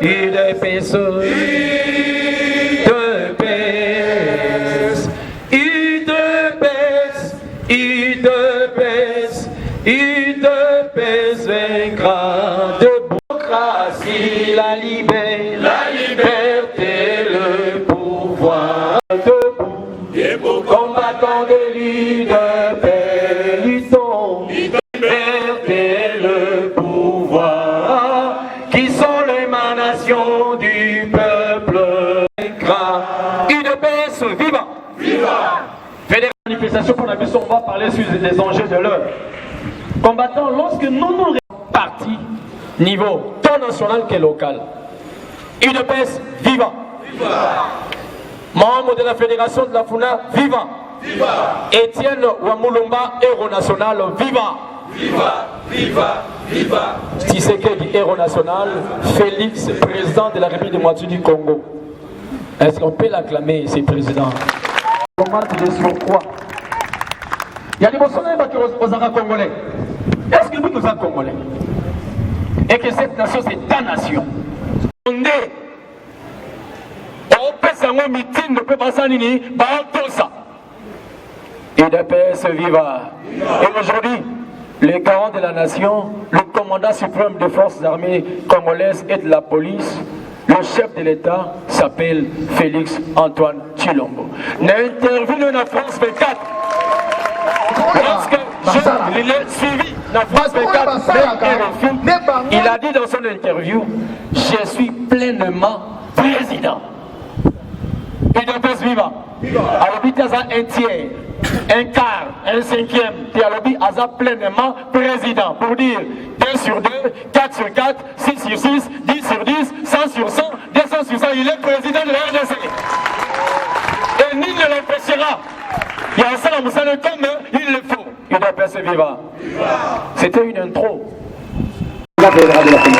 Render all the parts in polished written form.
UDPS, UDPS vaincra. Démocratie, la liberté, le pouvoir. Debout, combattants de l'UDPS, luttons, liberté, le pouvoir, qui sont l'émanation du peuple. UDPS, viva! Viva! Fédération manifestation pour la mission, on va parler sur les enjeux de l'heure. Combattants, lorsque nous partis, niveau tant national que local, UDPS, viva! Viva! Membre de la fédération de la FUNA, viva! Viva! Étienne Wamulumba, héros national, viva! Viva! Viva! Viva! Tshisekedi, héros national, Félix, président de la République démocratique du Congo. Est-ce qu'on peut l'acclamer, ces présidents? Comment tu es sur quoi? Il y a des personnes qui sont congolais. Est-ce que nous sommes congolais? Et que cette nation, c'est ta nation. On est. On peut s'en meeting, ne peut pas s'en aller. Tout ça. UDPS viva. Et aujourd'hui, les garants de la nation, le commandant suprême des forces armées congolaises et de la police, le chef de l'État s'appelle Félix Antoine Tshilombo. L'interview de la France 24. Lorsque je l'ai suivi, la France 24, il a dit dans son interview, je suis pleinement président. UDPS viva. Alors, il y a un tiers, un quart, un cinquième, et alors il y a pleinement président. Pour dire 2 sur 2, 4 sur 4, 6 sur 6, 10 sur 10, 100 sur 100, 200 sur 100, il est président de la RDC. Et nul ne l'empêchera. Il y a un seul homme, comme il le faut. UDPS viva. C'était une intro. La fédérale de la police.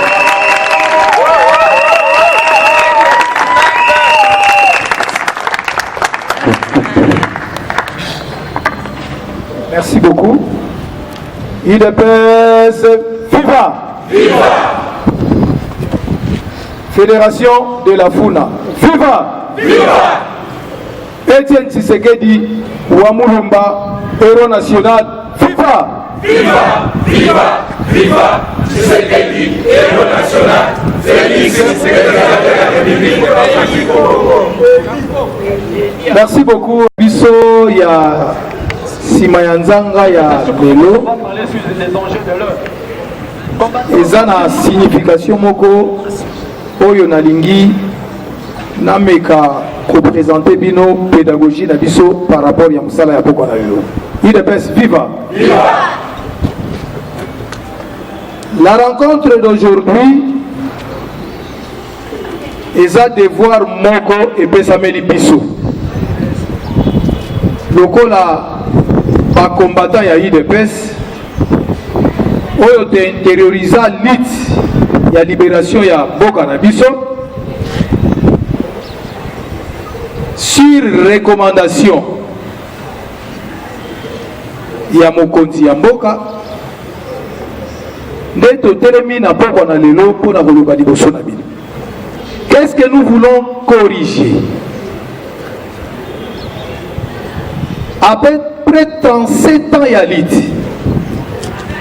Merci beaucoup. UDPS viva! Viva! Fédération de la FUNA viva! Viva! Étienne Tshisekedi Wamulumba, héros national, viva! Viva! Viva! Viva! Tshisekedi, héros national, Félix Tshisekedi de la République démocratique du Congo. Merci beaucoup. Biso, il y a Simayanzanga ya Belo. Eza na signification moko oyo nalingi nameka représenter bino pédagogie na biso par rapport ya musala ya poko na lelo. UDPS viva! Viva! La rencontre d'aujourd'hui eza devoir moko epesameli biso. Lokola ba combattant ya UDPS oyo te intériorisa lutte ya libération ya boka na biso sur recommandation ya mokonzi ya mboka nde totelemi na pokwa na lelo mpona koloba liboso na bino. Qu'est-ce que nous voulons corriger? Après près de 37 ans ya lutte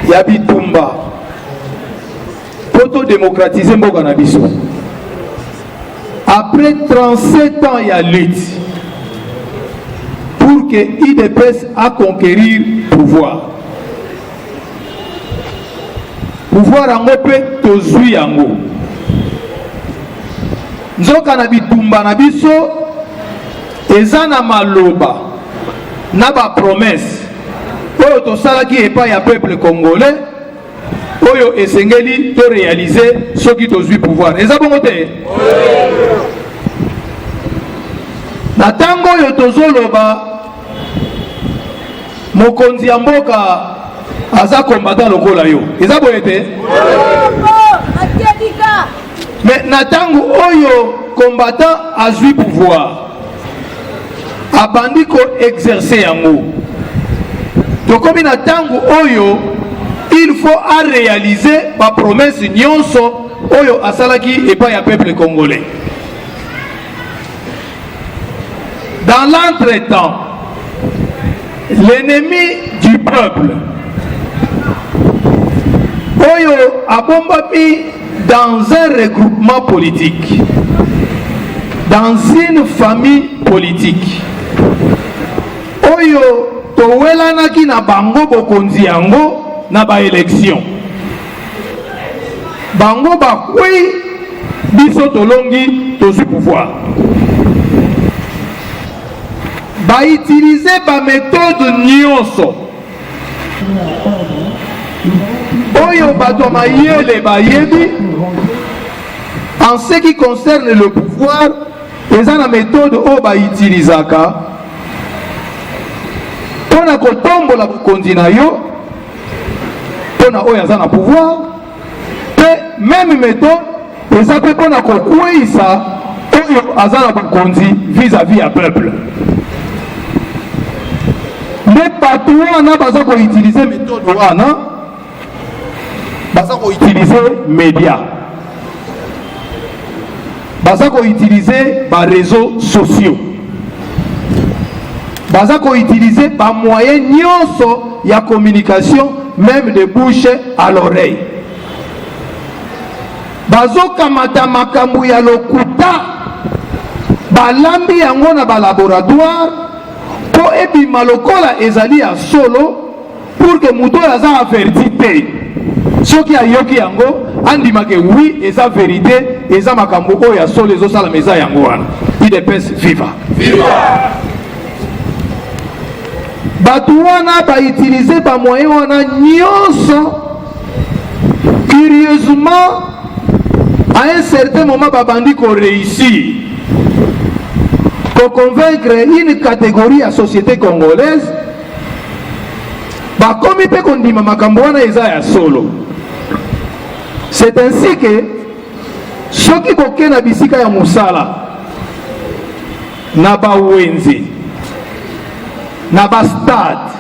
ya bitumba poto démocratiser mboka na biso. Après 37 ans ya lutte pour que UDPS a conquérir pouvoir. Pouvoir yango pe tozwi yango. Nzoka na bitumba na biso eza na maloba na ba promesse oyo tosalaki epai ya peuple congolais oyo esengeli to réaliser soki tozwi pouvoir. Eza bongo te? Na tango oyo tozoloba mokonzi ya mboka aza combattant lokola yo. Eza boye te? Mais na tango oyo combattant azwi pouvoir abandi ko exercer yango. Tokomi na tango oyo il faut à réaliser ba promesse nyonso oyo asalaki et pas ya peuple congolais. Dans l'entretemps, l'ennemi du peuple oyo abombami dans un regroupement politique, dans une famille politique oyo towelanaki na bango bokonzi yango na ba élection bango bakwi biso tolongi tozu pouvoir ba utiliser ba méthode nyonso oyo bato mayele bayebi en ce qui concerne le pouvoir. Eza na méthode oyo ba utilizaka pona kotombola bokonzi na yo pona oyo aza na pouvoir pe même méthode eza pe pona kokweyisa oyo aza na bokonzi vis-à-vis ya peuple. Nde bato wana baza koutilize méthode wana baza koutilize média, baza koutilize ba réseaux sociaux, baza koutilize ba moyens nyonso ya communication, même de bouche à l'oreille. Bazo kamata makambu ya lokuta balambi yango na ba laboratoire po ebima lokola ezali ya solo pour que muto aza averti te soki ayoki yango andimake oui eza vérité eza makambo oyo ya solo ezosala meza yango wana. IDPS viva bato wana bautilize bamoyen wana nyonso. Curieusement à un certain moment babandi ko réussir pour convaincre une catégorie ya société congolaise bakomi pe kondima makambo wana eza ya solo. C'est ainsi que soki boke na bisika ya musala na bawenzi na bastade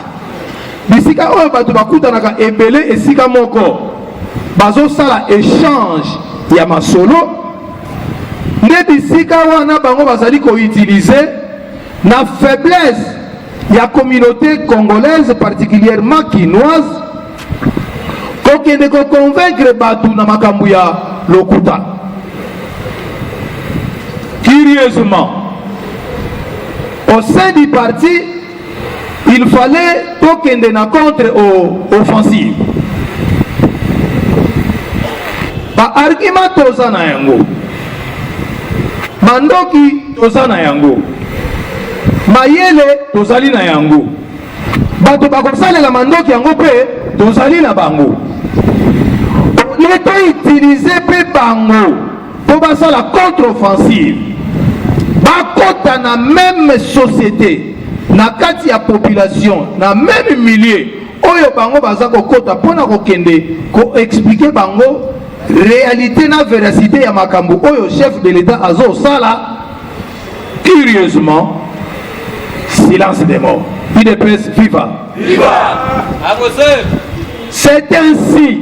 bisika oyo bato bakutanaka ebele esika moko bazosala échange ya masolo nde bisika wana bango bazali koutilize na faiblesse ya communauté congolaise particulièrement quinoise kokende koconvaincre bato na makambo ya lokuta. Curieusement au sein du parti il fallait tokende na contre-offensive. Ba argument toza na yango, mandoki toza na yango, mayele tozali na yango, bato bakosalela mandoki yango pe tozali na bango. Leto utiliser pe bango po basala contre-offensive bakota na même société na kati ya population na même milieu oyo bango baza kokota mpona kokende ko expliquer bango réalité na véracité ya makambo oyo chef de l'état azosala. Curieusement silence des morts. IDPS viva c'est ainsi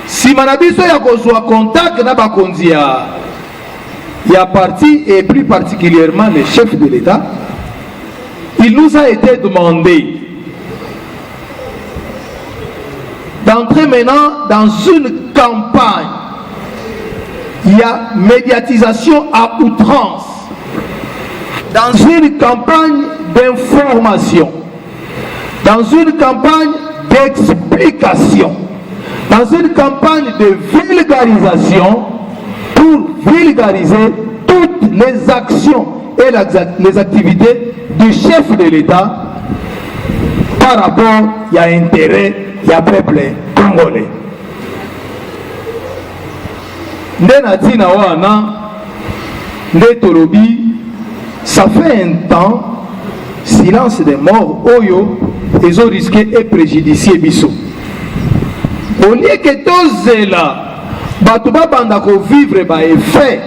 sima na biso ya kozwa contact na bakonzi ya parti et plus particulièrement le chef de l'état, il nous a été demandé d'entrer maintenant dans une campagne. Il y a médiatisation à outrance, dans une campagne d'information, dans une campagne d'explication, dans une campagne de vulgarisation pour vulgariser toutes les actions et les activités du chef de l'État par rapport à l'intérêt du peuple congolais. Ndenatina wana ndetolobi, ça fait un temps silence des morts oyo ils ont risqué et préjudicié biso. Au lieu que tozela bato babanda ko vivre ba effet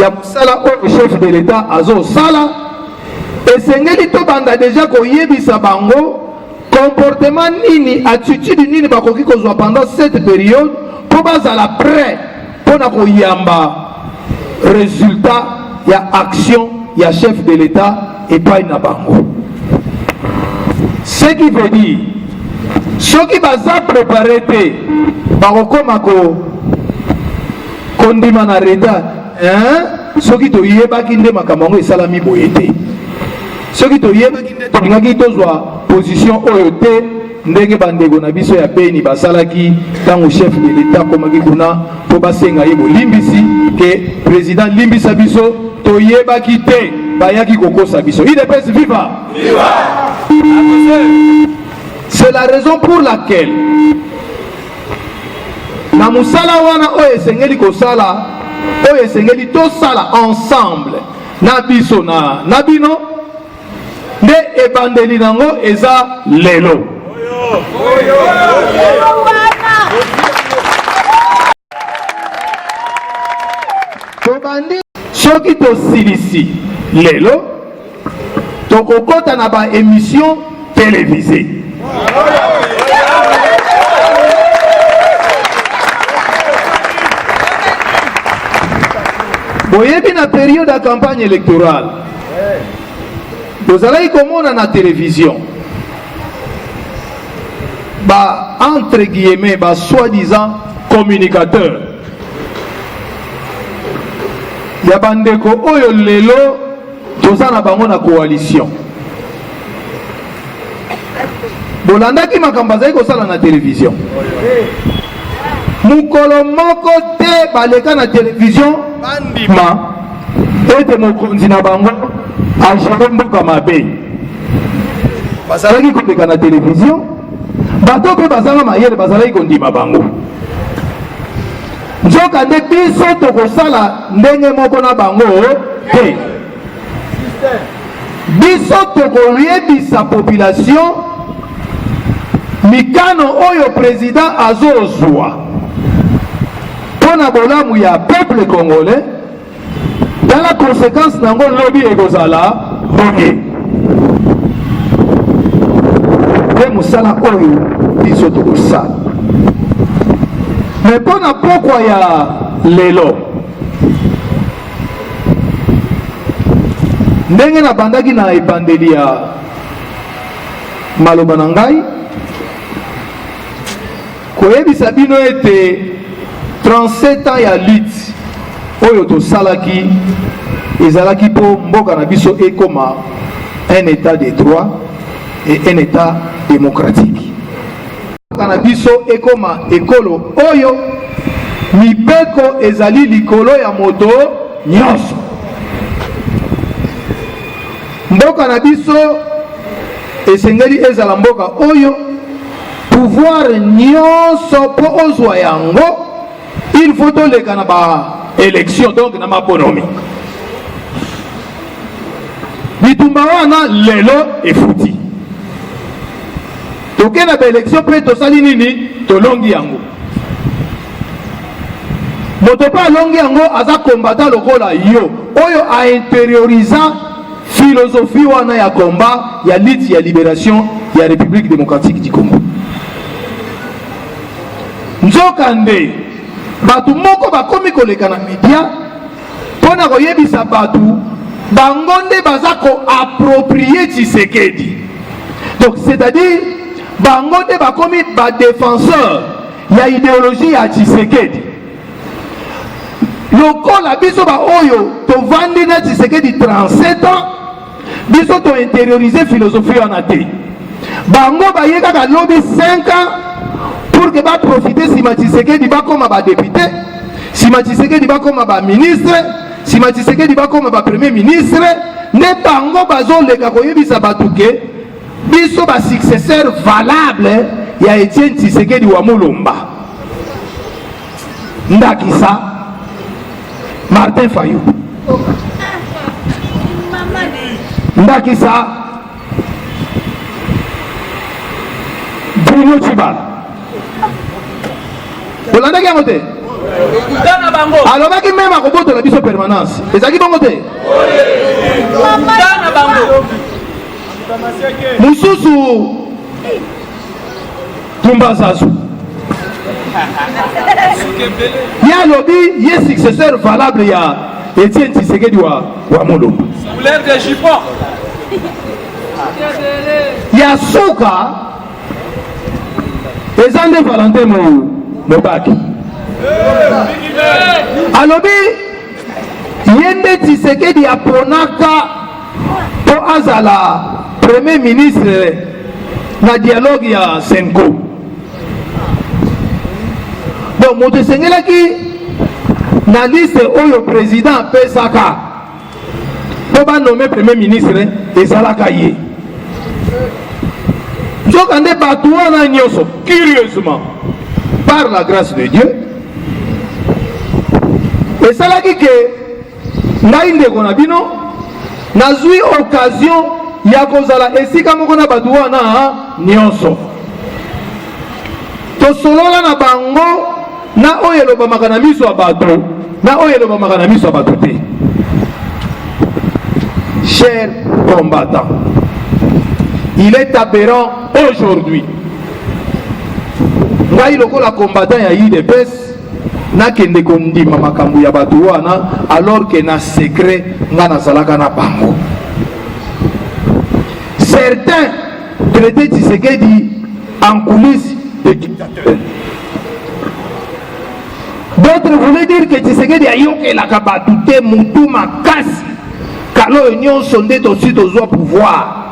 ya musala oyo chef de l'État azo sala esengeli to banda déjà ko yebisa bango comportement nini attitude nini bakoki kozwa pendant cette période pour bazala prêt pour na koyamba résultat ya action ya chef de l'État et pas na bango. Ce qui veut dire ceux qui baza préparé te bakokoma kondima na reta ceux qui toyebaki nde makambo yango esalami boye te soki toyebaki nde tolingaki tozwa position oyo te ndenge bandeko na biso ya Beni basalaki ntango chef de l'État komaki kuna mpo basenga ye bolimbisi ke président limbisa biso toyebaki te bayaki kokosa biso. UDPS viva! C'est la raison pour laquelle na musala wana oyo esengeli kosala oyo esengeli tosala ensemble na biso na bino nde ebandeli nango eza lelo. Tobandi soki tosilisi lelo tokokota na ba émission télévisée. Boyebi na période de campagne électorale bozalaki komona na télévision ba entre guillemets ba soi-disant communicateur ya bandeko oyo lelo toza na bango na coalition bolandaki makambo azali kosala na télévision mukolo moko te baleka na télévision bandima ete mokonzi na bango agere mboka mabe bazalaki koleka na télévision bato mpe bazanga mayele bazalaki kondima bango. Nzoka nde biso tokosala ndenge moko na bango te biso tokoyebisa population mikano oyo président azozwa mpona bolamu ya peuple congolais dans la conséquence nango lobi ekozala bonge nde mosala oyo biso tokosala. Mais mpona pokwa ya lelo ndenge nabandaki na ebandeli ya maloba na ngai koyebisa bino ete 37 ans ya lutte oyo tosalaki ezalaki mpo mboka na biso ekoma un état de droit et un état démocratique. Mboka na biso ekoma ekolo oyo mibeko ezali likolo ya moto nyonso. Mboka na biso esengeli ezala mboka oyo pouvoir nyonso po ozwa yango il faut toleka na ba élection donc na mabonomi bitumba wana lelo efuti toke na ba élection mpe tosali nini tolongi yango moto mpe alongi yango aza combattant lokola yo oyo aintériorisa philosophie wana ya combat ya lutte ya libération ya République démocratique du Congo. Nzoka nde batu moko bakomi koleka na media mpona koyebisa batu bango nde baza koapproprier Tshisekedi. Donc c'est-à-dire bango nde bakomi badéfenseur ya idéologie ya Tshisekedi lokola biso ba oyo tovandi na Tshisekedi 37 ans biso to intérioriser philosophie wana te bango baye kaka lobi 5 ans pour que ba profiter sima Tshisekedi bakoma ba député sima Tshisekedi bakoma ba ministre sima Tshisekedi bakoma ba premier ministre ne bango bazoleka koyebisa batu ke biso ba successeur valable ya Etienne Tshisekedi wa Mulumba Ndakisa Martin Fayou Ndakisa Bruno Chibala olandaki yango te alobaki meme akobotola biso permanence ezalaki bongo te mosusu Tumba Zazu ya lobi ye successeur valable ya Etienne Tshisekedi wa Mulumba. Couleur de jupon. Ya suka ezande Valentin Mobaki. Alobi yende Tshisekedi aponaka po azala premier ministre na dialogue ya Senko. Donc moto sengelaki na liste oyo président pesaka po ba nommé premier ministre ezalaka ye. Nzoka nde bato wana nyonso curieusement par la grâce de Dieu esalaki ke ngai ndeko na bino nazwi occasion ya kozala esika moko na bato wana nyonso tosolola na bango na oyo elobamaka na miso ya bato na oyo elobamaka na miso ya bato te. Chers combattants, il est aberrant aujourd'hui ngai lokola combattant ya UDPS nakende kondima makambo ya bato wana alors que na secret nga nazalaka na bango. Certains traitaient Tshisekedi en coulisses de dictateur. D'autres voulaient dire que Tshisekedi ayokelaka bato te mutu makasi kalo nyonso nde tosi tozwa pouvoir.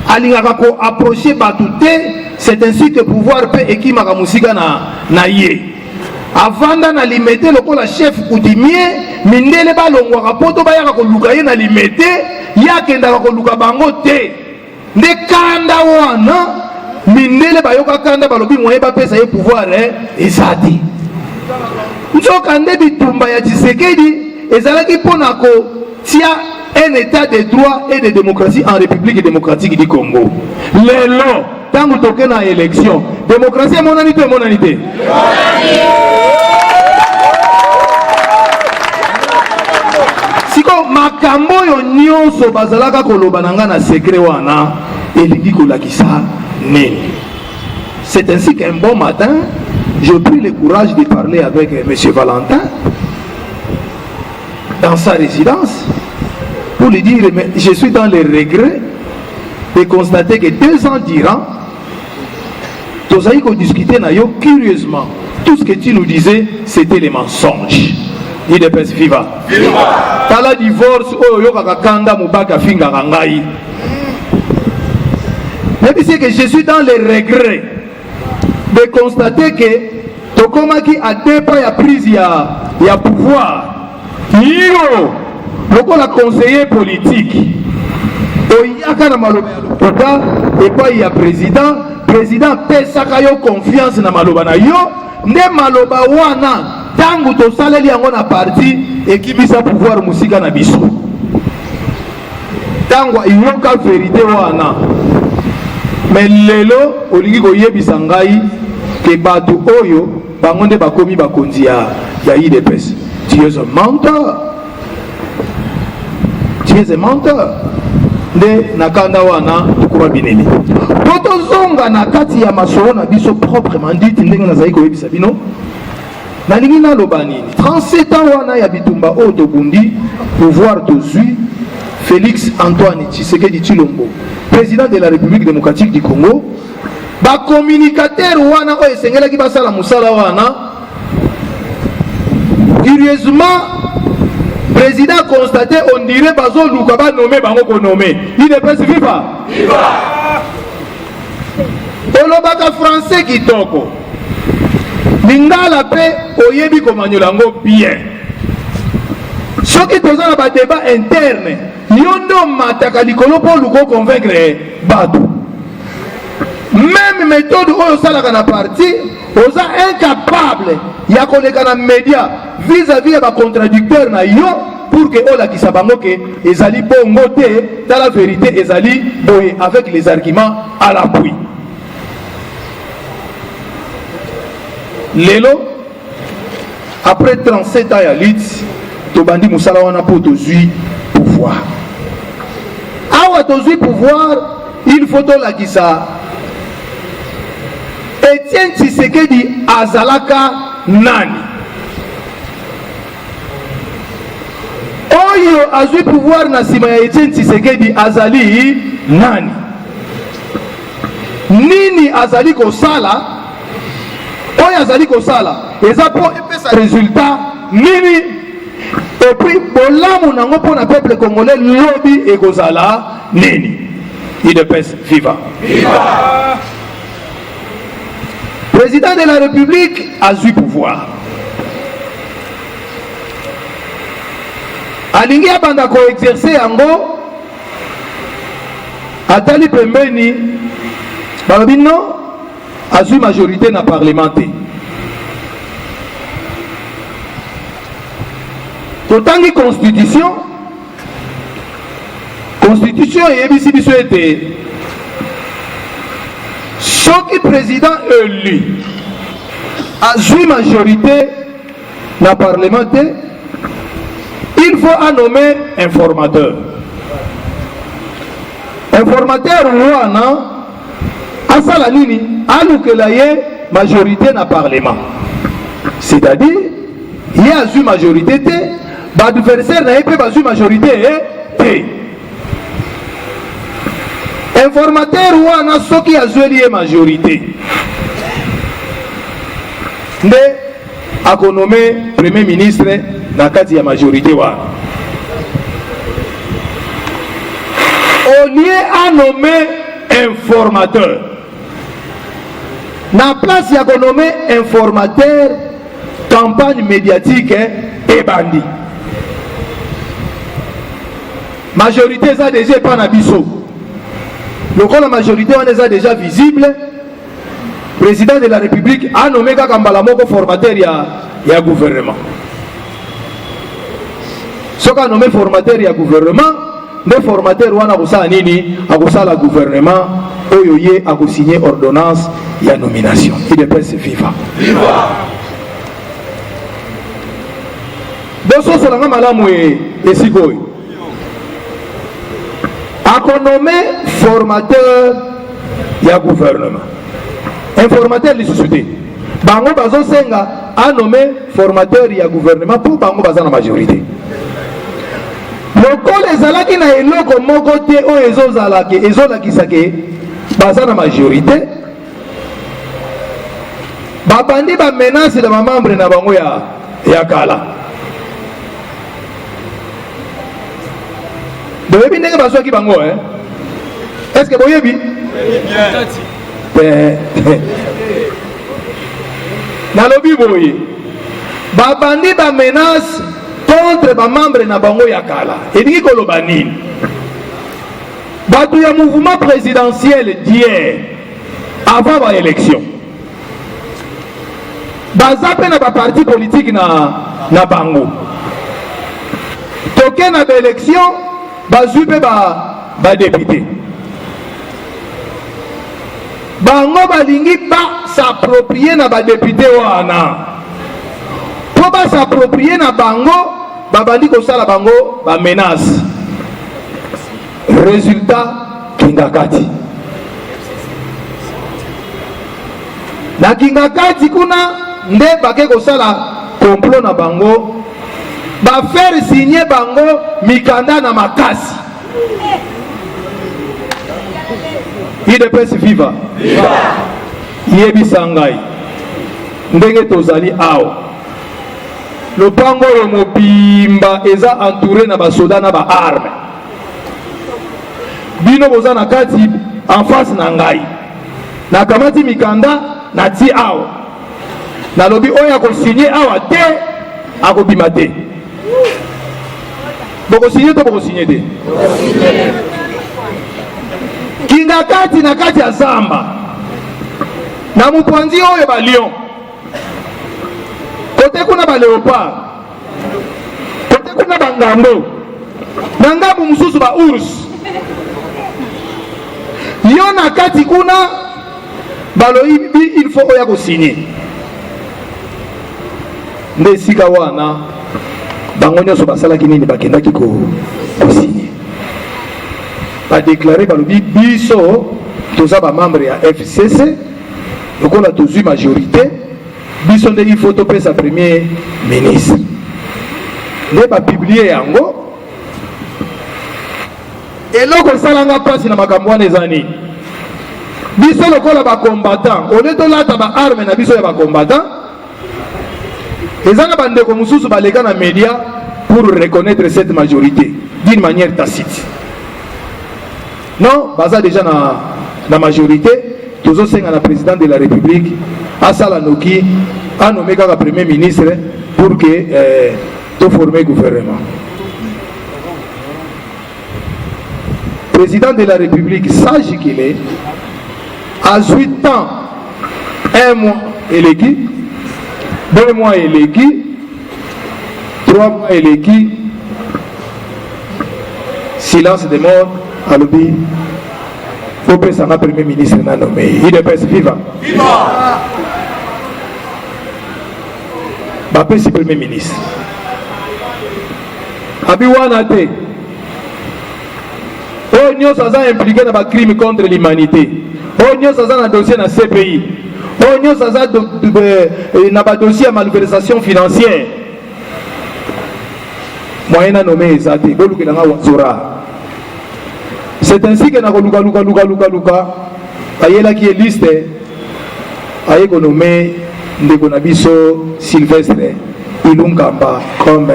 Alingaka ko approcher bato te, c'est ainsi que pouvoir peut ekimaka musika na ye. Avanda na limete lokola chef coutumier mindele balongwaka poto bayaka koluka ye na limete yakendaka koluka bango te. Nde kanda wana mindele bayoka kanda balobi moye bapesa ye pouvoir ezati. Nzoka nde bitumba ya Tshisekedi ezalaki mpona kotia un état de droit et de démocratie en République démocratique du Congo. Lelo tangu toke na élection démocratie monani te monani te. Siko makambo yo nyonso bazalaka koloba nanga na secret wana elingi kolakisa nini. C'est ainsi qu'un bon matin j'ai pris le courage de parler avec M. Valentin dans sa résidence pour lui dire mais je suis dans le regret de constater que 2 ans durant tozaï qu'on discutait na yo curieusement tout ce que tu nous disais c'était les mensonges. Il est pes viva tala divorce oyo yokaka kanda mubaka finga ngai. Mais c'est que je suis dans le regret de constater que tokomaki à 2 pas ya prise ya pouvoir yo lokola conseiller politique oyaka na maloba ya lopoka epai ya président pesaka yo confiance na maloba na yo nde maloba wana tangu tosaleli yango na parti ekibisa pouvoir musika na biso tangu iyoka vérité wana. Mais lelo olingi koyebisa ngai ke bato oyo bango nde bakomi bakonzi ya UDPS. Tu es un menteur. Tu es un menteur. Nde nakanda wana tukuba bineni. Poto zonga na kati ya masolo na biso proprement dit ndenge nazali koyebisa bino. Nalingi na loba nini? 37 ans wana ya bitumba oyo tobundi pouvoir tozwi Félix Antoine Tshisekedi Tshilombo, président de la République démocratique du Congo. Ba communicateur wana oyo esengelaki basala musala wana. Curieusement, président constaté on dirait bazo luka ba nommé bango ko nommé. Il est pas viva. Viva. Olobaka français kitoko. Lingala pe oyebi komanyola ngo bien. Soki toza na ba débat interne, yondo mataka likolo po luko convaincre bato. Même méthode oyo salaka na parti, oza incapable ya koleka na média vis-à-vis ba contradicteur na yo pour que ola ki sabango ke ezali bongo te, ta la vérité ezali boye avec les arguments à l'appui. Lelo après 37 ans ya lutte tobandi musala wana po tozui pouvoir. Awa tozui pouvoir, il faut tolakisa Etienne Tshisekedi azalaka nani? Oyo azui pouvoir na sima ya Etienne Tshisekedi azali nani? Nini azali kosala? Oyo azali kosala eza po epesa résultat nini? Et puis bolamu nango po na peuple congolais lobi ekozala nini? UDPS viva! Viva! Président de la République a eu pouvoir. Alingi abanda ko exercer yango atali pembeni balobi non a eu majorité na parlementaire. Totangi constitution yebisi biso ete soki président élu a eu majorité na parlementaire, il faut nommer informateur. Informateur wana asala nini? Alukela ye majorité na parlement. C'est-à-dire il y a eu majorité te, ba adversaire na ye pe ba eu majorité te. Informateur wana soki azweli ye majorité nde akonome premier ministre na kati ya majorité wana. Au lieu à nommer informateur, na place ya konome informateur, campagne médiatique et bandi. Majorité ça déjà pas na biso. Le rôle de la majorité on est déjà visible. Président de la République a nommé Kakambala moko formateur ya gouvernement. Ce qu'a nommé formateur ya gouvernement, le formateur wana kosala nini? Akosala gouvernement oyo ye akosigner ordonnance ya nomination. UDPS viva! Viva! Boso solanga malamu esikoy. Akonome formateur ya gouvernement. Informateur de société. Bango bazo senga a nommé formateur ya gouvernement pour bango baza na majorité. Lokole ezalaki na eloko moko te oyo ezolakisake baza na majorité, babandi ba menace na bamembre na bango ya kala. Boyebi ndenge bazwaki bango est-ce que boyebi? Nalobi boye babandi ba menace contre ba membre na bango ya kala. Ediki koloba nini? Batu ya mouvement présidentiel d'hier avant ba élection baza pe na ba parti politique na bango toke na ba élection bazui pe ba député bango balingi ba s'approprier na ba député wana po ba s'approprier na bango babandi kosala bango ba menace. Résultat kingakati na kingakati kuna nde bake kosala complot na bango ba faire signer bango mikanda na makasi. UDPS viva! Viva! Yebisa ngai ndenge tozali awa lopango yo mobimba eza entouré na basoda na ba arme. Bino boza na kati en face na ngai na kamati mikanda na ti awa nalobi oyo akosigné awa te akobima te. Bokosigné to bokosigné te? Kinga kati na kati ya zamba na mupanzi oyo ba lion kote kuna ba léopard kote kuna ba ngambo na ngambo mususu ba ours yo na kati kuna baloyibi il faut oya kosigné nde esika wana bango nyonso basalaki nini? Bakendaki kosigné badéclaré balobi biso toza bamembre ya FCC Donc on a tous eu majorité. Il faut topper sa premier ministre. Il va publier yango. Et là, on s'en a passé dans ma campagne des années. Biso le col à combattant. On est là, t'as ma arme na biso ya combattant. Et ça n'a pas de comme sous les gars dans les médias pour reconnaître cette majorité d'une manière tacite. Non, basa déjà dans la majorité. Tous ceux qui sont le président de la République, Assala Noki, a nommé comme premier ministre pour que tout former le gouvernement. Président de la République, sage qu'il est, à 8 ans, 1 mois électif, 2 mois électif, 3 mois électif, silence de mort, à l'obéi. Faut que ça premier ministre n'a nommé. Il est pas vivant. Bapé si premier ministre. Abiwana te. Oh nous sommes impliqués dans un crime contre l'humanité. Oh nous sommes dans un dossier dans CPI. Oh nous sommes dans un dossier à malversation financière. Moyen à nommer Zate. Bolu na wazora. C'est ainsi que Luka ayela qui est liste ayeko nommé Ndekonabiso Sylvestre Ilunkamba comme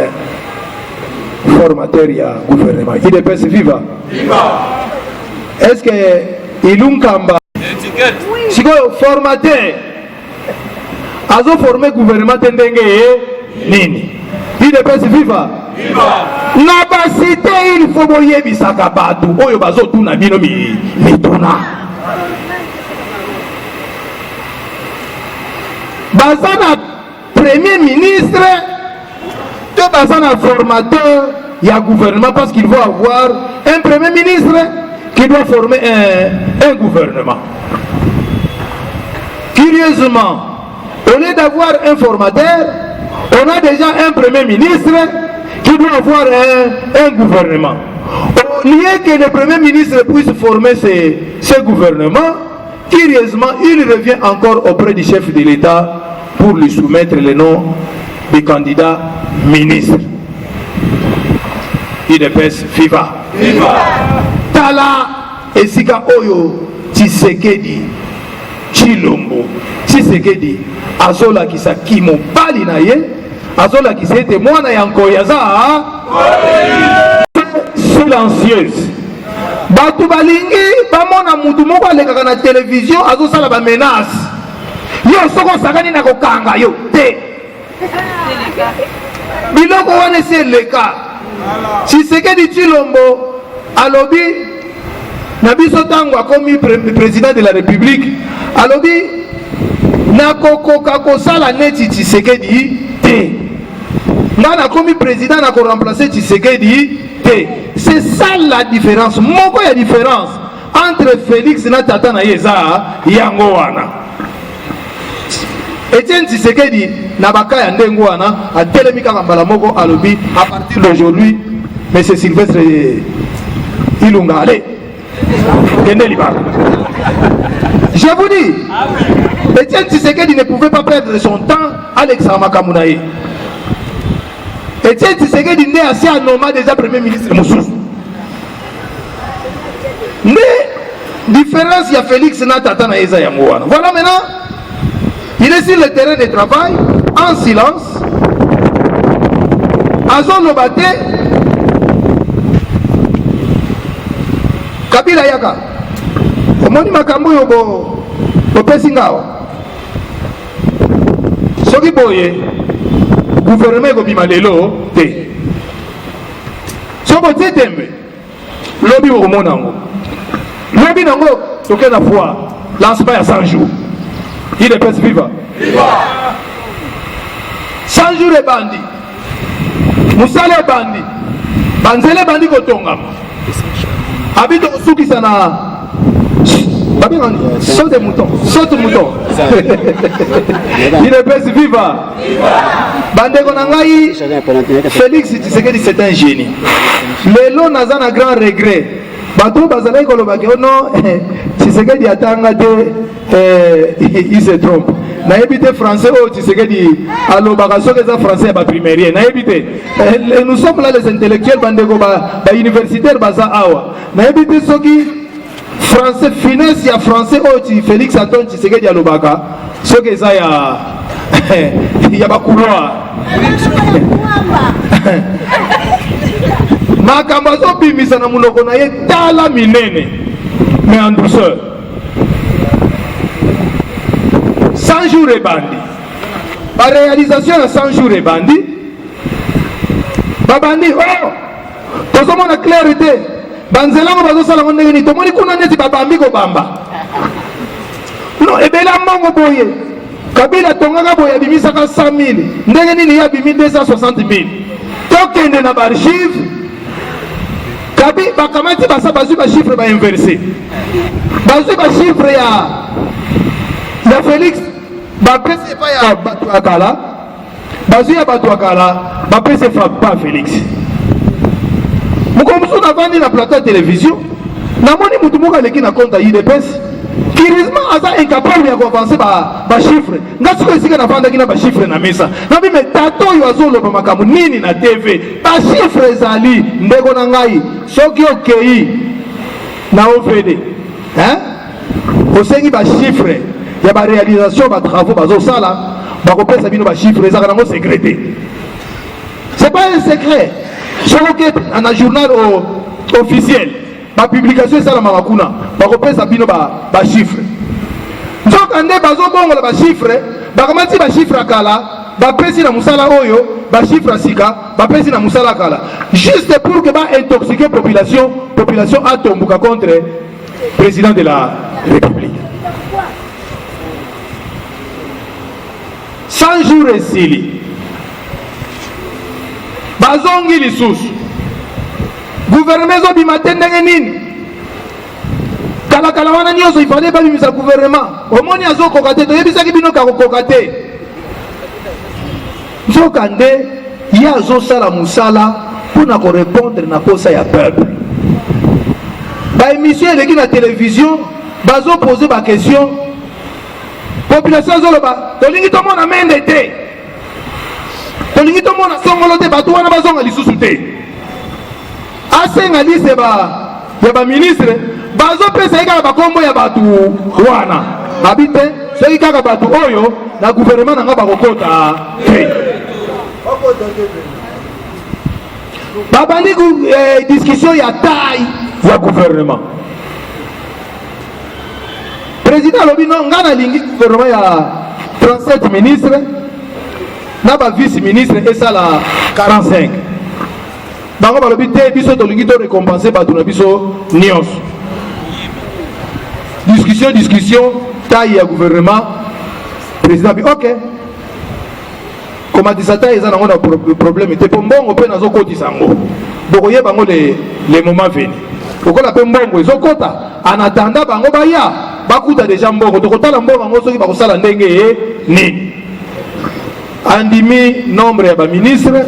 formateur du gouvernement. Il est pas vivant. Est-ce que Ilunkamba si quoi formateur azo formé gouvernement tendenge nini? Il est pas vivant. Na basité il faut boyer bisaka batu oyo bazo tuna bino mituna bazana premier ministre de bazana formateur il y a gouvernement parce qu'il va avoir un premier ministre qui doit former un gouvernement. Curieusement, au lieu d'avoir un formateur, on a déjà un premier ministre qui doit avoir un gouvernement. Au lieu que le premier ministre puisse former ce gouvernement, curieusement, il revient encore auprès du chef de l'État pour lui soumettre le nom des candidats ministres. Il est viva. Tala Esika Oyo Tshisekedi Chilombo Tshisekedi Azola Kisa Kimo Bali na ye Azola Kisa ete mwana yanko yaza silencieuse. Batu balingi bamona mutu moko alekaka na télévision azosala ba menace. Yo soko sakani na kokanga yo te. Biloko wana c'est le cas. Tshisekedi Chilombo alobi na biso tango akomi président de la République alobi na kokoka kosala neti Tshisekedi te. Nga komi président na ko remplacer Tshisekedi te. C'est ça la différence. Moko ya différence entre Félix na tata na yeza yango wana. Etienne Tshisekedi na bakaya ndengo wana a telemi kaka mbala moko alobi à partir d'aujourd'hui monsieur Sylvestre Ilunga allez kende libara. Je vous dis, Etienne Tshisekedi ne pouvait pas perdre son temps à l'examen Kamunaye. Etienne Tshisekedi n'est assez anormal déjà premier ministre Moussous. Mais différence il y a Félix Natata na Eza Yamouana. Voilà maintenant, il est sur le terrain de travail en silence. Azon Lobate Kabila Yaka. Omoni makambo yo bo pesingao. Soki boye gouvernement ko bima lelo te. Soko tetembe. Lobi ko monango. Lobi nango toke na foi. Lancement ya 100 jours. Il est pas vivant. 100 jours et bandi. Musale bandi. Banzele bandi ko tongama. Habito suki sana. Saute de mouton. Saute mouton. Il est pas vivant. Bande Konangaï, Félix Tshisekedi c'est un génie. Lelo naza na grand regret. Bato bazalaki kolobaki ono Tshisekedi atanga te il se trompe. Naïbité français, oh, tu sais que dit, alors, les français, bah, primaire, naïbité. Nous sommes là, les intellectuels, universitaires, baza awa. Naïbité, ceux qui, français, finesse, il y a français, oh, tu Félix Antoine, tu sais que dit, alobaka. Ceux qui, ça, il y a pas couloir. Makambazo, bimisa, na mounoko, na ye, tala minene, mais en douceur. 100 jours et bandi. La réalisation de 100 jours et bandi. Babandi, oh! Tout le monde a clarité. Banzela, on va se faire un négatif. Tout le monde a dit babambi ko bamba. Non, et bien là, mon boye. Kabila Tonga boye, bimisa 100 000. Ndenge ni ya bimi 260 000. Tokende na archive. Kabi, bakamati basa bazu ba chiffre ba inversé. Bazu ba chiffre ya Félix. Bapese pas ya batu akala bazu ya batu akala bapese pas Félix mukomso na vandi na plateau de télévision na moni mutu moka leki na compte IDPS kirisma aza incapable ya ko avancer ba chiffre ngasi ko esika na vanda kina ba chiffre na mesa na bi me tato yo azolo ba makamu nini na TV ba chiffre ezali ndeko na ngai soki okei na OVD osengi ba chiffre. Il y a des réalisations, des travaux, des sala, des chiffres, des secrets. Ce n'est pas un secret. Sur un journal officiel, la publication, c'est la Marakuna. Des chiffres. Donc, quand on a des chiffres, des chiffres à Kala, des musala oyo, des chiffres à Sika, des na musala Kala. Juste pour que intoxiquer la population atome contre le président de la République. 100 jours et sili. Bazongi li sous. Gouvernement zo bimaten ndenge nini. Kala wana nyoso ifale ba bimisa gouvernement. Omoni azo kokate to yebisa ki bino ka kokate. Nzokande ya zo sala musala pour ko répondre na posa ya peuple. Ba émission de la télévision bazo poser ba question. Population zoloba tolingi to mona mende te tolingi to mona songolo te batu wana bazonga lisusu te asenga lise ba ministre bazo pesa ika ba kombo ya batu wana habite soki kaka batu oyo na gouvernement nanga bakokota te babandi discussion ya taille ya gouvernement. Président Lobino ngana lingi gouvernement ya 37 ministres na ba vice ministre et ça la 45 bango ba lobi te biso to lingi to récompenser ba tuna biso nios discussion taille ya gouvernement président bi OK comme disata ils en ont problème te pombongo pe nazo kotisa ngo boko ye bango les moments venus okola pe mbongo ezokota en attendant bango baya bakuta déjà mbongo tokotala mbongo bango soki bakosala ndenge nini andimi nombre ya baministre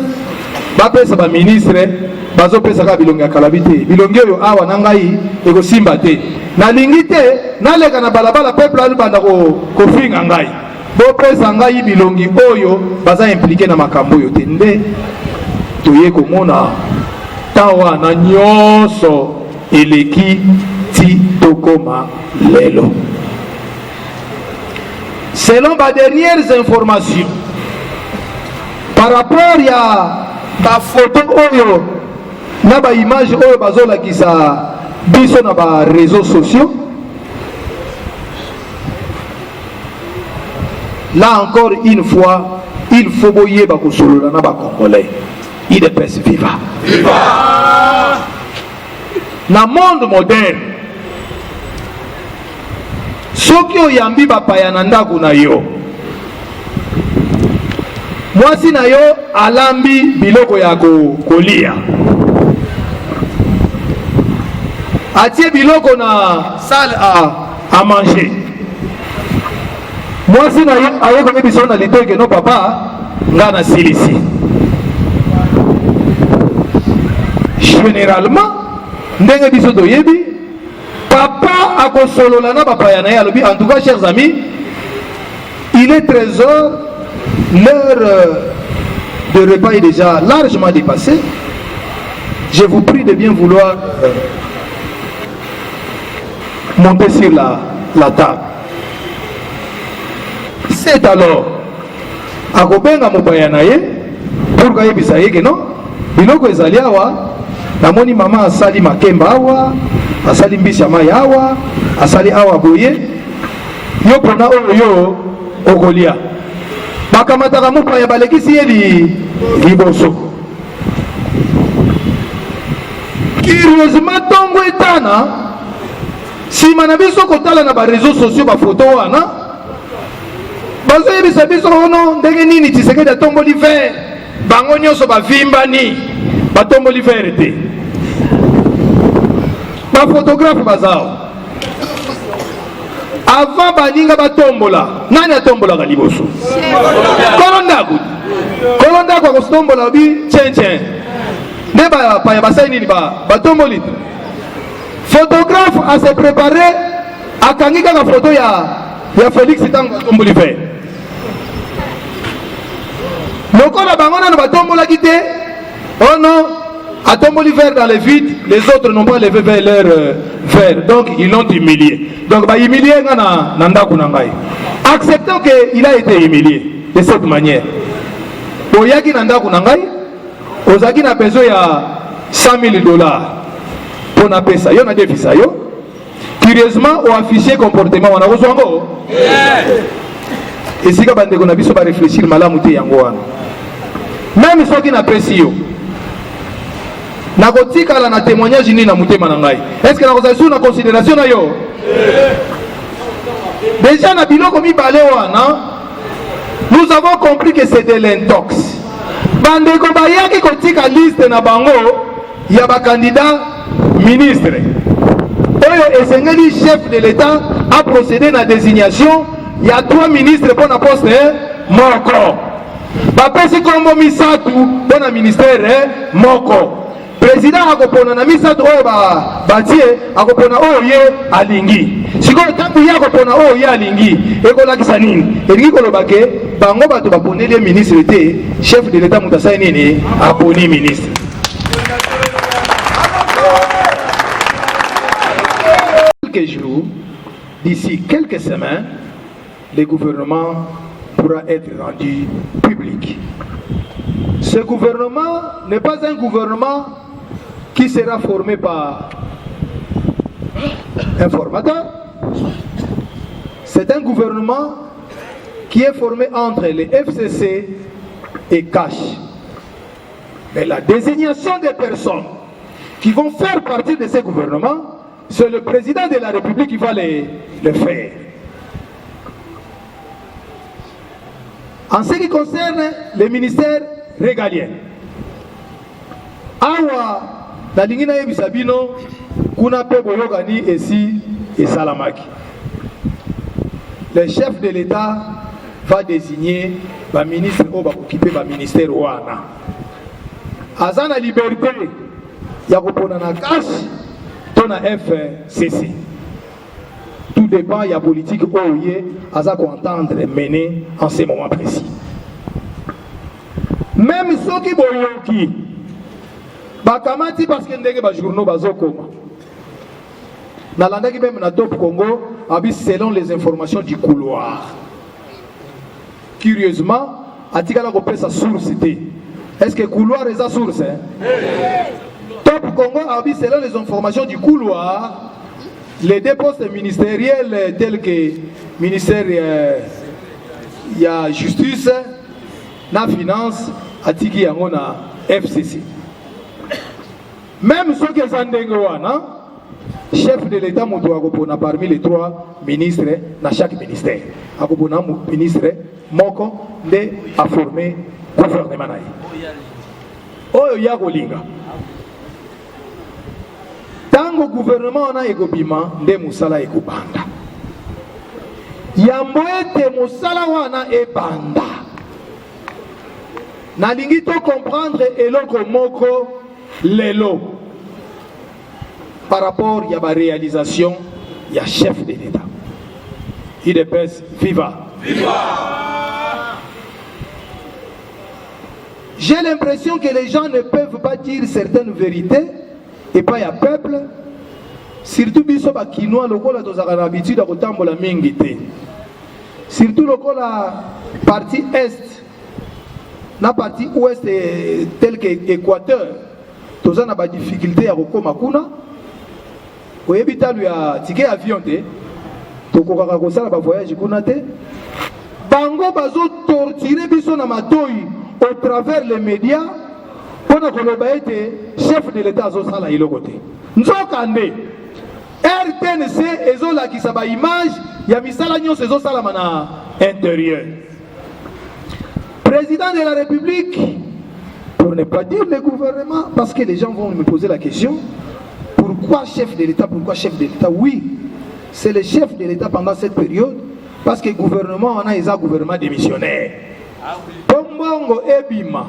bapesa baministre bazopesa kaka bilongi ya kalabi te bilongi oyo awa na ngai ekosimba te nalingi te naleka na balabala peuple alibanda kofinga ngai bopesa ngai bilongi oyo baza implike na makambo oyo te nde toye komona ntan wana nyonso eleki ti tokoma lelo. Selon les dernières informations par rapport à la photo oyo na ba image oyo bazola kisa biso na ba réseaux sociaux, là encore une fois il faut boyer ba kosolola na ba congolais il est pèse viva na monde moderne. Soki oyambi bapaya na ndako na yo mwasi na yo alambi biloko ya kolia atie biloko na salle à manger mwasi na yo ayoko biso na litoke no papa nga na silisi généralement ndenge biso toyebi papa à Kosololana Bapayana, en tout cas, chers amis, il est 13h, l'heure de repas est déjà largement dépassée. Je vous prie de bien vouloir monter sur la table. C'est alors à Kobenga Mopayanaye pour qu'il y ait que non, biloko ezali awa, namoni mama asali makemba awa, asali mbisi amaya awa, asali awa boye, yo pona oyo okolia. Bakamataka mopaya balekisi ye liboso. Curieusement, tongo etana, si manabiso kotala na ba réseaux sociaux ba photo wana, bazo yebisa biso ono ndenge nini Tshisekedi atomboli vert, bango nyonso bavimbani, batomboli vert te. Ba photographe bazao. Avant baninga batombola, nani atombola liboso? Kolonda kwa kostombola bi chen. Neba pa ya basai nini ba tomboli. Photographe a se préparé à kangika la photo ya Félix tango tomboli fait. Lokola bangona ba tombola kité. Oh non, a tomboli vert dans le vide, les autres n'ont pas levé vers leur verre. Donc ils l'ont humilié. Donc ba humilié ngana nanda kunangai. Acceptons qu'il a été humilié de cette manière. Boyaki nanda kunangai, ozaki na besoin ya $100,000 pour na pesa. Yo na defisa yo. Curieusement au affiché comportement wana kozwango. Et si ka bande ko na biso ba réfléchir malamu te yango wana. Même soki na pesi yo. Na kotika la na témoignage ni na mutema na ngai. Est-ce que na kozali na considération na yo? Déjà na biloko mibale wana, nous avons compris que c'est de l'intox. Bande ko bayaki kotika liste na bango ya ba candidat ministre. Oyo esengeli chef de l'État a procédé à la désignation. Il y a 3 ministres pour la poste moko. Bapesi kombo misatu pour le ministère moko. Président akopona na misatu oyo batie akopona oyo ye alingi. Sikoyo tangu ye akopona oyo ye alingi ekolakisa nini? Elingi koloba ke bango bato baponeli ministre te, chef de l'État mutasai nini aponi ministre. Quelques jours, d'ici quelques semaines, le gouvernement pourra être rendu public. Ce gouvernement n'est pas un gouvernement qui sera formé par un formateur. C'est un gouvernement qui est formé entre les FCC et CACH. Mais la désignation des personnes qui vont faire partie de ce gouvernement, c'est le président de la République qui va le faire. En ce qui concerne les ministères régaliens, awa na lingina yebisabino kuna pe boyokani esi et salamaki. Le chef de l'État va désigner ba ministre ou va occuper ba ministère wana. Azana liberté ya kopona na cash tona FCC. Tout dépend de la politique oye à ça qu'on entendre mener en ce moment précis. Même ceux qui boyoki, bakamati parce que ndenge ba journaux bazokoma. Na landa ki même na top Congo, abi selon les informations du couloir. Curieusement, atikala ko pesa source té. Est-ce que couloir est sa source Top Congo abi selon les informations du couloir. Les deux postes ministériels tels que ministère y a justice, la finance, atiki yango na FCC. Même ceux qui sont chef de l'État moto parmi les 3 ministres dans chaque ministère. Akopona ministre moko de a formé gouvernement naï. Oyo ya kolinga. Tango gouvernement na ekobima nde musala ekobanda. Yambo ete musala wana ebanda. Nalingi to comprendre eloko moko lelo par rapport à la réalisation ya chef de l'État. UDPS, viva! Viva! J'ai l'impression que les gens ne peuvent pas dire certaines vérités et pas ya peuple. Surtout biso ba kinois lokola tozaka na habitude ya kotambola mingi te. Surtout lokola partie est na partie ouest tel que Équateur toza na ba difficulté ya kokoma kuna. Oyebi talu ya ticket avion te. Tokokaka kosala ba voyage kuna te. Bango bazo torturer biso na matoi au travers les médias pour koloba ete chef de l'État azo sala iloko te. Nzokande RTNC ezolakisa ba image ya misala nyonso ezosalama na intérieur. Président de la République, pour ne pas dire le gouvernement, parce que les gens vont me poser la question, pourquoi chef de l'État? Pourquoi chef de l'État? Oui, c'est le chef de l'État pendant cette période, parce que le gouvernement, on a un gouvernement démissionnaire. Pombongo ebima,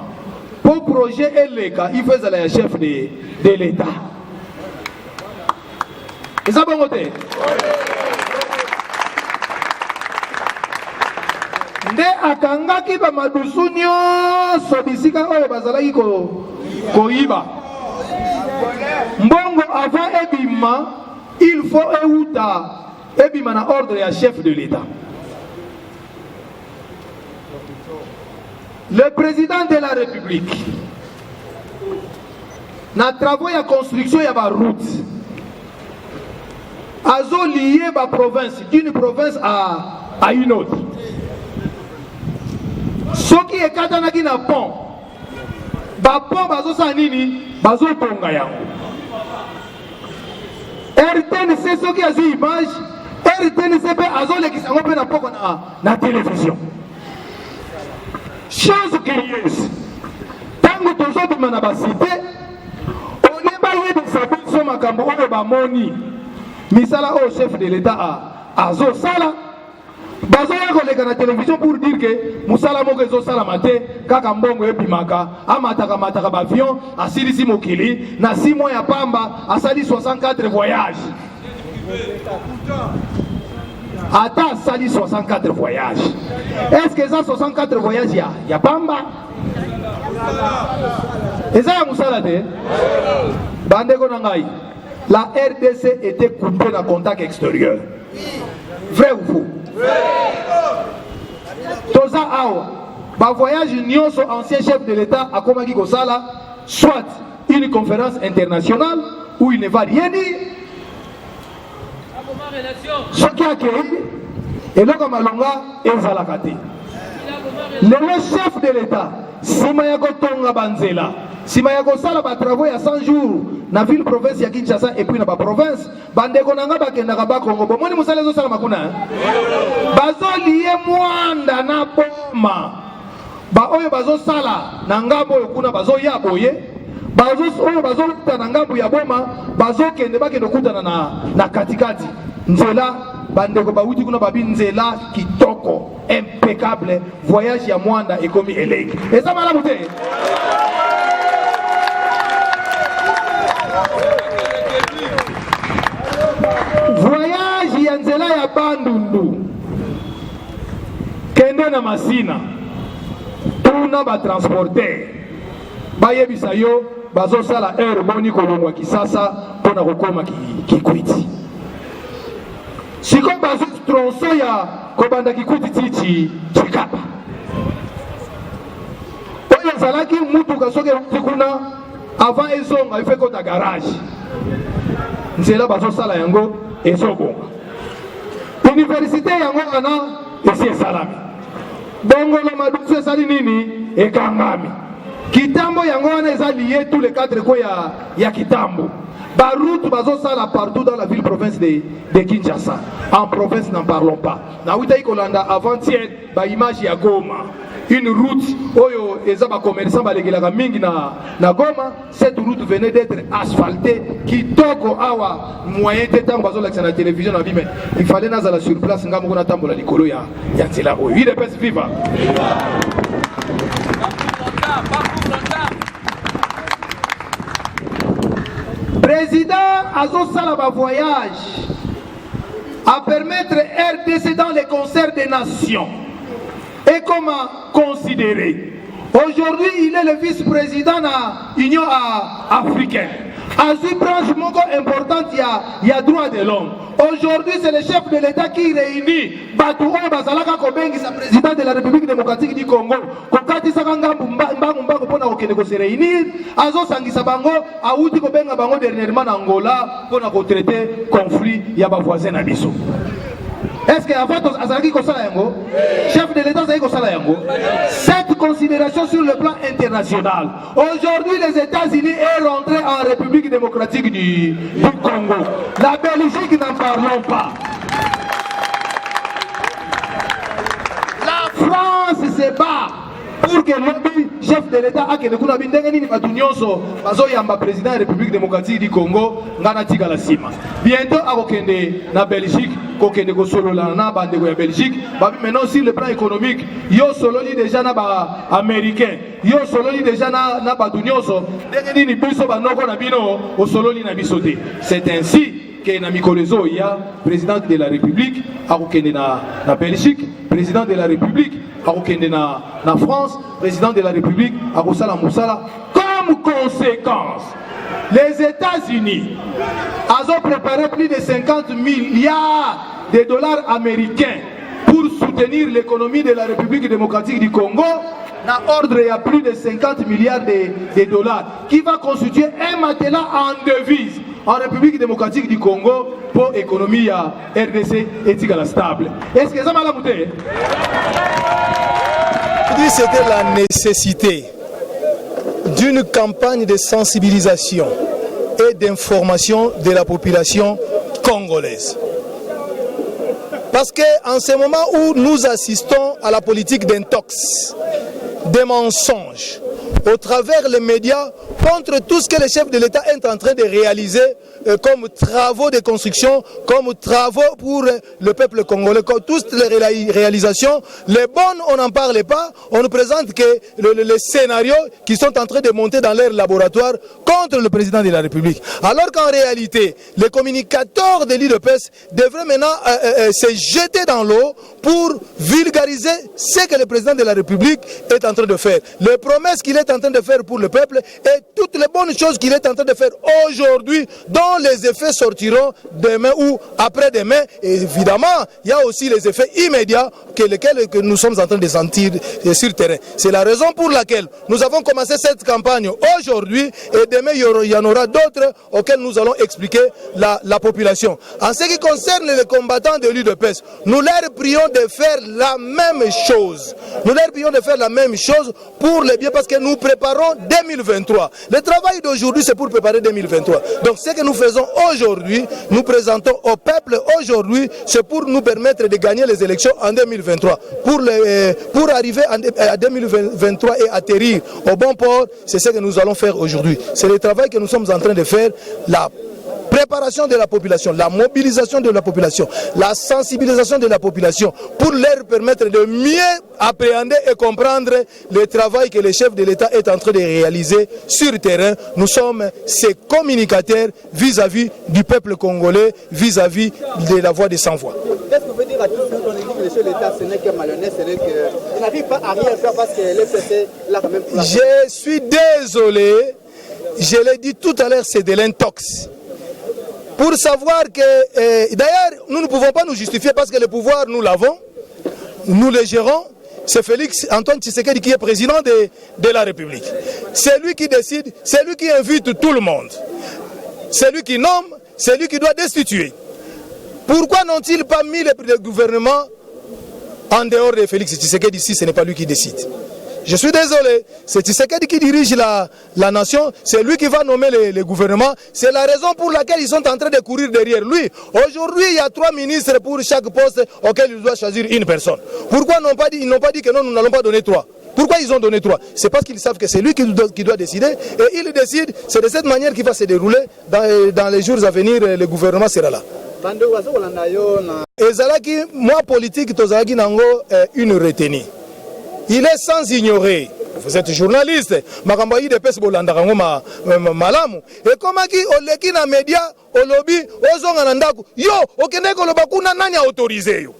pour projet Eleka, il faisait le chef de l'État. Et ça, bon côté. Nde akangaki ba madusu nyonso bisika oyo bazalaki koyiba. Mbongo avant ebima, il faut euta ebima na ordre ya chef de l'État. Le président de la République na travaux ya construction ya ba route azo lié ba province d'une province à une autre. Soki ekatanaki na pont ba pont bazo sa nini bazo tonga yango. RTNC soki azi image RTNC pe azo lekisa ngo pe na poko na télévision. Chose curieuse, tango tozobima na basite oyeba yebisa biso makambo oyo bamoni misala oyo chef de l'État azosala bazoya koleka na télévision pour dire que musala moko ezosalama te kaka mbongo ebimaka amataka bavion asilisi mokili na 6 mois ya pamba asali 64 voyages. Attends, sali 64 voyages. Est-ce que ça 64 voyages y a pamba? Et ça y a moussalade? Bandeko nangai. La RDC était coupée dans contact extérieur. Vrai ou faux? Toza awa. Ba voyage nyonso ancien chef de l'État a komaki kosala soit une conférence internationale où il ne va rien dire. Ce qui a créé, et donc Malonga et Zalakate. Le chef de l'État, Simayako Tonga Banzela, Simayako Sala ba travaux il y a 100 jours, na ville province ya Kinshasa et puis na ba province, Bandeko Nanga Bakenda ba Congo. Bomoni Musala zo sala makuna. Bazo lié mwanda na boma. Ba oyo bazo sala na ngambo kuna bazo ya boye. Bazo oyo bazo kuta na ngambo ya boma, bazo kende bakende kutana na katikati. Nzela bandeko bawuti kuna babi nzela kitoko impeccable voyage ya mwanda ekomi eleki. Eza malamu te. Voyage ya nzela ya bandundu kende na Masina tuna ba transporter bayebisa yo bazo sala air boni kolongwa Kisasa pona kokoma Kikwiti. Siko bazo tronso ya kobanda Kikwiti tichi Chikapa. Oyo zalaki mutu kasoke kuna avant ezonga ifeko ta garage. Nzela bazo sala yango ezobonga. Université yango ana esi salami. Bongo la madusu esali nini ekangami. Kitambo yango wana eza lié tous les 4 ko ya Kitambo. Ba route bazo sala partout dans la ville province de Kinshasa. En province n'en parlons pas. Na witayi kolanda avant-hier ba image ya Goma. Une route oyo eza ba commerçant ba legelaka mingi na Goma. Cette route venait d'être asphaltée kitoko awa moyen de temps bazo lakisa na télévision na bime. Il fallait nazala sur place ngamu kuna tambola likolo ya nzela oyo. Il est pas viva. Président Azo Salaba voyage à permettre RDC dans les concerts des nations. Et comment considérer? Aujourd'hui, il est le vice-président de l'Union africaine. À une branche importante, il y a droit de l'homme. Aujourd'hui, c'est le chef de l'État qui réunit Batou Bazalaka Kobengi, sa président de la République démocratique du Congo. Kokati Sakanga Mbangumba Kopona Okeneko se réunir. Azo Sangisa Bango, Aouti Kobenga Bango dernièrement en Angola pour traiter conflit Yaba voisin Abisso. Est-ce que avant Azalaki Kosala Yango, chef de l'État Azalaki Kosala Yango, cette considération sur le plan international. Aujourd'hui, les États-Unis est rentré en République démocratique du Congo. La Belgique, n'en parlons pas. La France se bat pour que le chef de l'État a que le Kuna Bindengeni Batunyoso, Bazo Yamba président de la République démocratique du Congo, Ngana Tika la Sima. Bientôt à Okende, na Belgique, Kokende Kosolo na Bande ya Belgique. Maintenant sur le plan économique, yo solo li déjà na ba américain, yo solo li déjà na Batunyoso, Dengeni ni biso banoko na bino, o solo li na bisote. C'est ainsi que na Mikolezo il y a président de la République, à Okende na Belgique, président de la République, à Okende na France, président de la République, à Kosala Moussala. Comme conséquence, les États-Unis ont préparé plus de 50 milliards de dollars américains pour soutenir l'économie de la République démocratique du Congo. Dans ordre, il y a plus de 50 milliards de dollars qui va constituer un matelas en devise en République démocratique du Congo pour l'économie à RDC et stable. Est-ce que ça m'a l'amouté? C'était la nécessité d'une campagne de sensibilisation et d'information de la population congolaise. Parce qu'en ce moment où nous assistons à la politique d'intox, des mensonges, au travers les médias, contre tout ce que le chef de l'État est en train de réaliser comme travaux de construction, comme travaux pour le peuple congolais, comme toutes les réalisations, les bonnes, on n'en parle pas, on ne présente que les scénarios qui sont en train de monter dans leur laboratoire contre le président de la République. Alors qu'en réalité, les communicateurs de l'UDPS devraient maintenant se jeter dans l'eau pour vulgariser ce que le président de la République est en train de faire. Les promesses qu'il est en train de faire pour le peuple et toutes les bonnes choses qu'il est en train de faire aujourd'hui, dont les effets sortiront demain ou après-demain. Et évidemment, il y a aussi les effets immédiats que nous sommes en train de sentir sur le terrain. C'est la raison pour laquelle nous avons commencé cette campagne aujourd'hui et demain il y en aura d'autres auxquels nous allons expliquer la population. En ce qui concerne les combattants de l'UDPS, nous leur prions de faire la même chose. Nous leur prions de faire la même chose pour les biens parce que nous préparons 2023. Le travail d'aujourd'hui, c'est pour préparer 2023. Donc ce que nous faisons aujourd'hui, nous présentons au peuple aujourd'hui, c'est pour nous permettre de gagner les élections en 2023. Pour arriver à 2023 et atterrir au bon port, c'est ce que nous allons faire aujourd'hui. C'est le travail que nous sommes en train de faire, la préparation de la population, la mobilisation de la population, la sensibilisation de la population pour leur permettre de mieux appréhender et comprendre le travail que le chef de l'État est en train de réaliser sur le terrain. Nous sommes ses communicateurs vis-à-vis du peuple congolais, vis-à-vis de la voix des sans-voix. Qu'est-ce que vous pouvez dire à tous ceux qui ont dit que le chef de l'État, ce n'est que malhonnête, ce n'est que... Il n'arrive pas à rien faire parce que l'FCC l'a quand même... Je suis désolé, je l'ai dit tout à l'heure, c'est de l'intox. Pour savoir que, d'ailleurs, nous ne pouvons pas nous justifier parce que le pouvoir, nous l'avons, nous le gérons. C'est Félix Antoine Tshisekedi qui est président de la République. C'est lui qui décide, c'est lui qui invite tout le monde. C'est lui qui nomme, c'est lui qui doit destituer. Pourquoi n'ont-ils pas mis le gouvernement en dehors de Félix Tshisekedi si ce n'est pas lui qui décide? Je suis désolé, c'est Tshisekedi qui dirige la nation, c'est lui qui va nommer le gouvernement. C'est la raison pour laquelle ils sont en train de courir derrière lui. Aujourd'hui, il y a 3 ministres pour chaque poste auquel il doit choisir une personne. Pourquoi ils n'ont pas dit que non, nous n'allons pas donner 3? Pourquoi ils ont donné 3? C'est parce qu'ils savent que c'est lui qui doit décider. Et il décide, c'est de cette manière qu'il va se dérouler. Dans les jours à venir, le gouvernement sera là. Et Zalaki, moi politique, Tozalaki Nango, une retenue. Il est sans ignorer vous êtes journaliste makambo IDPS bolanda kango malamu et comment qui oleki na média olobi ozonga na ndako yo okende koloba kuna nani a autorisé yo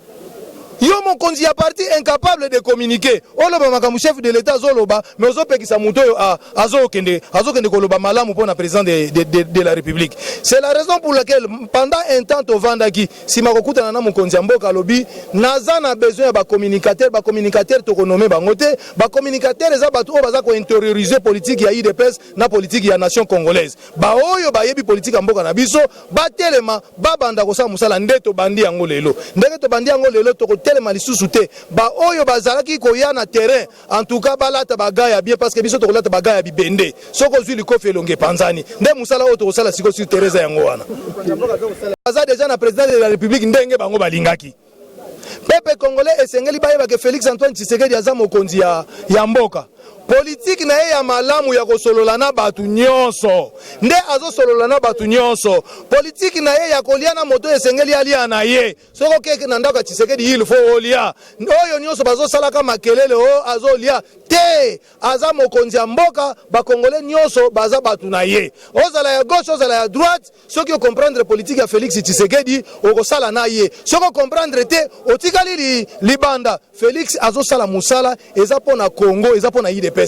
yo mokonzi ya parti incapable de communiquer oloba makamu chef de l'état zoloba mais ozopekisa muto yo azokende koloba malamu pour na président de la république. C'est la raison pour laquelle pendant un temps tovandaki si makokuta na mokonzi ya mboka lobi naza na besoin ya ba communicateur to konomé bangote ba communicateur eza bato o baza ko intérioriser politique ya IDPS na politique ya nation congolaise ba oyo ba yebi politique ya mboka na biso ba telema ba banda ko sa musala ndeto bandi yango lelo ndenge to bandi yango lelo to telema lisusu te ba oyo bazalaki koya na terrain en tout cas balata bagaya bien parce que biso to kolata bagaya bibende soko zwi likofi elonge panzani nde musala oyo to kosala siko sur Teresa yango wana baza déjà na président de la république ndenge bango balingaki peuple congolais esengeli bayeba ke Félix Antoine Tshisekedi aza mokonzi ya mboka politique na ye ya malamu ya kosolola na batu nyonso nde azosolola na batu nyonso politique na ye ya kolia na moto esengeli alia na ye soko keke na ndako Tshisekedi il faut olia oyo nyonso bazosalaka makelele o azolia te aza mokonzi ya mboka bakongole nyonso baza batu na ye ozala ya gauche ozala ya droite soki comprendre politique ya Félix Tshisekedi okosala na ye soko comprendre te otikali libanda Félix azosala musala eza pona Congo eza pona IDPS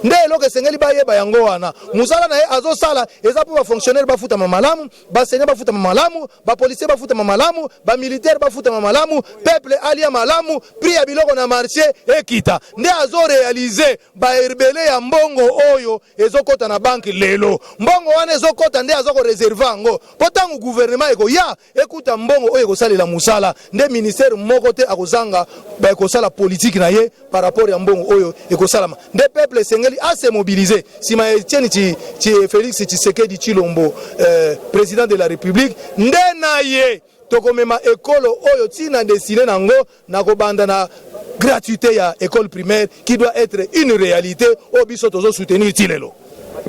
nde eloko esengeli bayeba yango wana musala na ye azosala eza po ba fonctionnaire bafuta malamu ba seigneur bafuta malamu ba policier bafuta malamu ba militaire bafuta malamu peuple alia malamu prix ya biloko na marché ekita nde azo réaliser ba rebele ya mbongo oyo ezokota na banque lelo mbongo wana ezokota nde azoko réserver yango potangu gouvernement ekoya ekuta mbongo oyo ekosalela musala nde ministère moko te akozanga ba ekosala politique na ye par rapport ya mbongo oyo ekosalama nde peuple sengeli a se mobiliser si ma Etienne Félix Tshisekedi Tshilombo président de la République nde na ye tokomema ekolo oyo tina destiné nango na kobanda na gratuité ya école primaire qui doit être une réalité au biso tozo soutenir tilelo.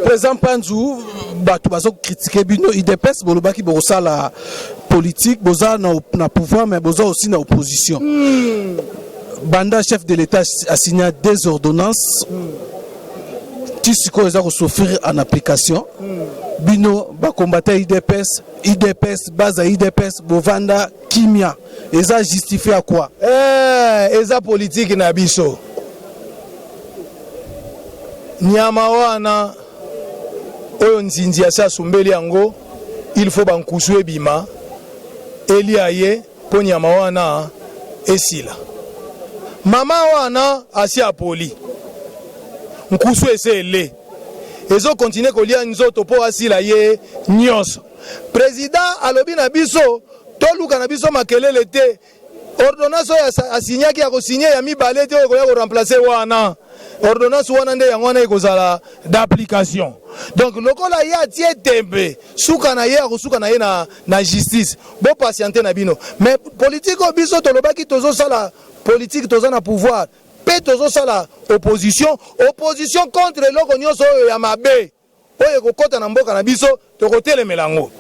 Président Panzou bato bazo critiquer bino IDPS bolobaki bosala politique boza na pouvoir mais boza aussi na opposition. Banda chef de l'État a signé des ordonnances qui sont souffrir en application. Bino ba combattre IDPS base à IDPS bovanda kimia et ça justifie à quoi et ça politique na biso nyama wana oyo nzinzi ya sumbeli yango il faut bankusu ebima eliaye po nyama wana esila mama wana asi apoli nkusu esele ezo continue kolia nzoto po asila ye nyonso président alobi na biso toluka na biso makelele te ordonnance ya asinyaki ya kosigné ya mibale te oyo ko remplacer wana ordonnance wana nde yango wana ekozala d'application donc lokola ya tie tembe suka na ye akosuka na ye na justice bo patienter na bino mais politique biso tolobaki tozo sala politique toza na pouvoir pe tozo sala opposition contre eloko nyonso oyo ya mabe oyo kokota na mboka na biso tokotelemela yango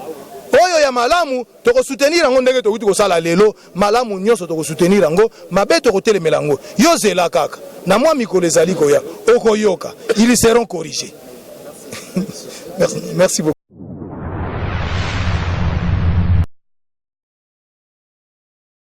oyo ya malamu tokosoutenir yango ndenge tokuti kosala lelo malamu nyonso tokosoutenir yango mabe tokotelemela yango yo zela kaka na mwa mikolo ezali koya okoyoka ils seront corrigés. Merci beaucoup.